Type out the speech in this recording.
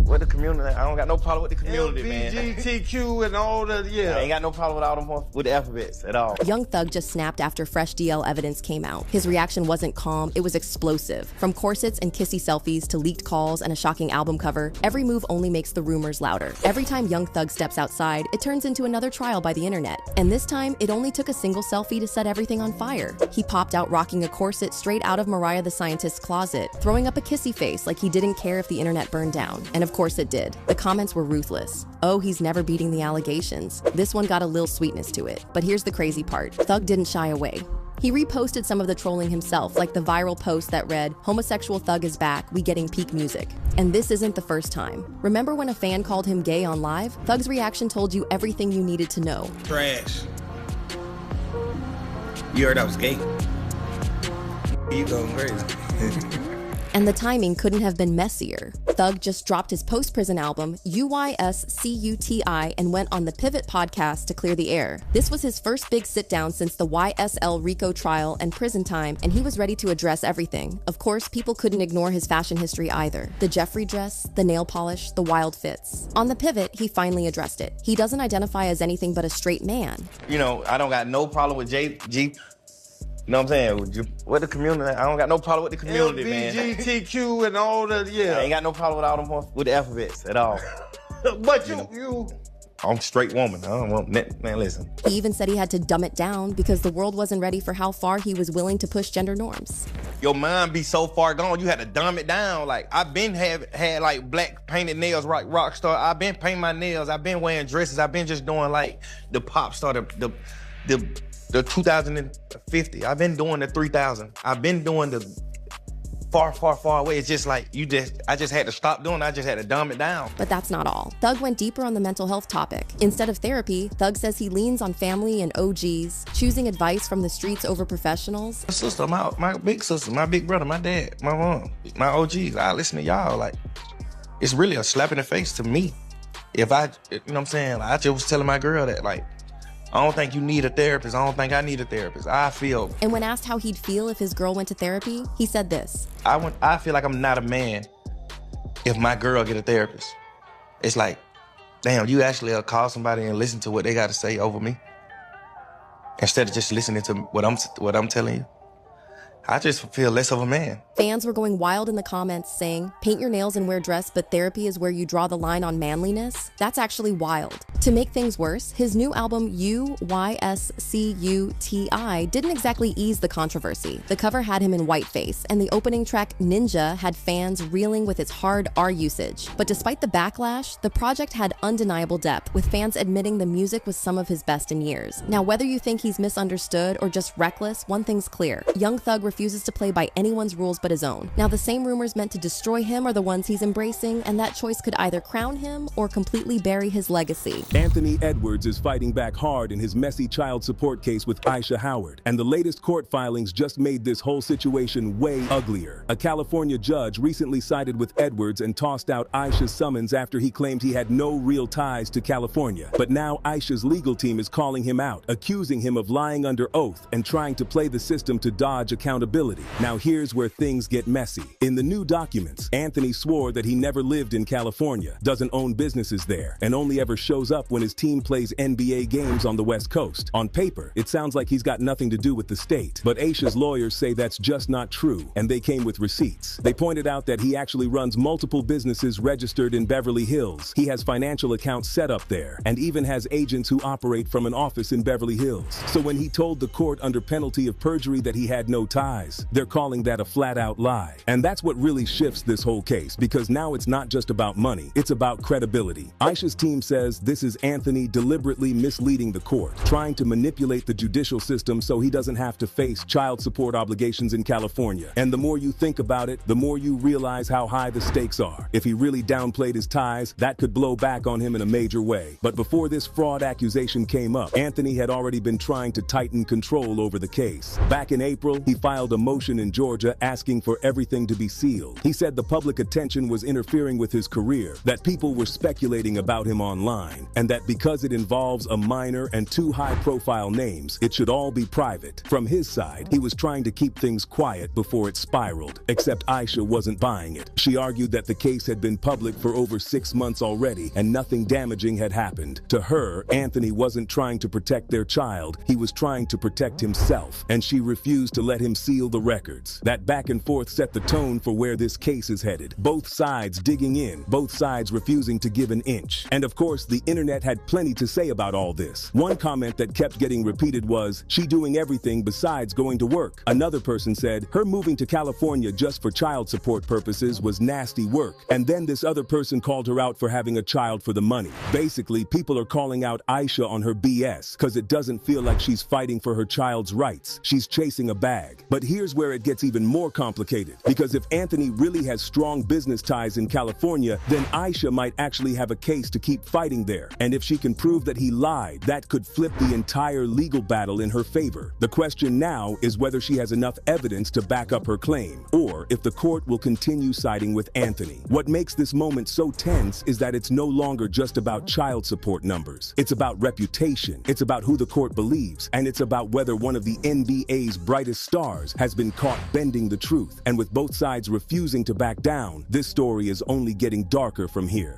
with the community. I don't got no problem with the community, man. LGBTQ and all the, I ain't got no problem with all them with the alphabets at all. Young Thug just snapped after fresh DL evidence came out. His reaction wasn't calm, it was explosive. From corsets and kissy selfies to leaked calls and a shocking album cover, every move only makes the rumors louder. Every time Young Thug steps outside, it turns into another trial by the internet. And this time, it only took a single selfie to set everything on fire. He popped out rocking a corset straight out of Mariah the Scientist's closet, throwing up a kissy face like he didn't care if the internet burned down. And of course it did. The comments were ruthless. Oh, he's never beating the allegations. This one got a little sweetness to it. But here's the crazy part. Thug didn't shy away. He reposted some of the trolling himself, like the viral post that read, "Homosexual Thug is back, we getting peak music." And this isn't the first time. Remember when a fan called him gay on live? Thug's reaction told you everything you needed to know. Trash. You heard I was gay? You going crazy. And the timing couldn't have been messier. Thug just dropped his post-prison album, UYSCUTI, and went on the Pivot podcast to clear the air. This was his first big sit-down since the YSL RICO trial and prison time, and he was ready to address everything. Of course, people couldn't ignore his fashion history either. The Jeffrey dress, the nail polish, the wild fits. On the Pivot, he finally addressed it. He doesn't identify as anything but a straight man. You know, I don't got no problem with G. You know what I'm saying? With the community, I don't got no problem with the community, man. LGBTQ and all the, I ain't got no problem with all them with the alphabets at all. But you... I'm a straight woman. I don't want, man, listen. He even said he had to dumb it down because the world wasn't ready for how far he was willing to push gender norms. Your mind be so far gone, you had to dumb it down. Like, I've been had like black painted nails, rock star. I've been painting my nails. I've been wearing dresses. I've been just doing like the pop star, the 2050. I've been doing the 3000. I've been doing the far away. It's just like, I just had to stop doing it. I just had to dumb it down. But that's not all. Thug went deeper on the mental health topic. Instead of therapy, Thug says he leans on family and OGs, choosing advice from the streets over professionals. My sister, my big sister, my big brother, my dad, my mom, my OGs, I listen to y'all. Like, it's really a slap in the face to me. If you know what I'm saying? I just was telling my girl that, like, I don't think you need a therapist. I don't think I need a therapist. I feel... And when asked how he'd feel if his girl went to therapy, he said this. I feel like I'm not a man if my girl get a therapist. It's like, damn, you actually call somebody and listen to what they got to say over me instead of just listening to what I'm telling you. I just feel less of a man. Fans were going wild in the comments saying, paint your nails and wear dress, but therapy is where you draw the line on manliness? That's actually wild. To make things worse, his new album, UYSCUTI, didn't exactly ease the controversy. The cover had him in whiteface, and the opening track, Ninja, had fans reeling with its hard R usage. But despite the backlash, the project had undeniable depth, with fans admitting the music was some of his best in years. Now, whether you think he's misunderstood or just reckless, one thing's clear. Young Thug refuses to play by anyone's rules but his own. Now, the same rumors meant to destroy him are the ones he's embracing, and that choice could either crown him or completely bury his legacy. Anthony Edwards is fighting back hard in his messy child support case with Ayesha Howard, and the latest court filings just made this whole situation way uglier. A California judge recently sided with Edwards and tossed out Ayesha's summons after he claimed he had no real ties to California. But now Ayesha's legal team is calling him out, accusing him of lying under oath and trying to play the system to dodge accountability. Now here's where things get messy. In the new documents, Anthony swore that he never lived in California, doesn't own businesses there, and only ever shows up when his team plays NBA games on the West Coast. On paper, it sounds like he's got nothing to do with the state, but Ayesha's lawyers say that's just not true, and they came with receipts. They pointed out that he actually runs multiple businesses registered in Beverly Hills. He has financial accounts set up there, and even has agents who operate from an office in Beverly Hills. So when he told the court under penalty of perjury that he had no ties, they're calling that a flat-out lie. And that's what really shifts this whole case, because now it's not just about money, it's about credibility. Ayesha's team says this is Anthony deliberately misleading the court, trying to manipulate the judicial system so he doesn't have to face child support obligations in California. And the more you think about it, the more you realize how high the stakes are. If he really downplayed his ties, that could blow back on him in a major way. But before this fraud accusation came up, Anthony had already been trying to tighten control over the case. Back in April, he filed a motion in Georgia asking for everything to be sealed. He said the public attention was interfering with his career, that people were speculating about him online. and that because it involves a minor and two high-profile names, it should all be private. From his side, he was trying to keep things quiet before it spiraled, except Ayesha wasn't buying it. She argued that the case had been public for over 6 months already and nothing damaging had happened. To her, Anthony wasn't trying to protect their child, he was trying to protect himself, and she refused to let him seal the records. That back and forth set the tone for where this case is headed. Both sides digging in, both sides refusing to give an inch. And of course, the internet had plenty to say about all this. One comment that kept getting repeated was, "She doing everything besides going to work." Another person said, "Her moving to California just for child support purposes was nasty work." And then this other person called her out for having a child for the money. Basically, people are calling out Ayesha on her BS, cause it doesn't feel like she's fighting for her child's rights. She's chasing a bag. But here's where it gets even more complicated, because if Anthony really has strong business ties in California, then Ayesha might actually have a case to keep fighting there. And if she can prove that he lied, that could flip the entire legal battle in her favor. The question now is whether she has enough evidence to back up her claim, or if the court will continue siding with Anthony. What makes this moment so tense is that it's no longer just about child support numbers. It's about reputation, it's about who the court believes, and it's about whether one of the NBA's brightest stars has been caught bending the truth. And with both sides refusing to back down, this story is only getting darker from here.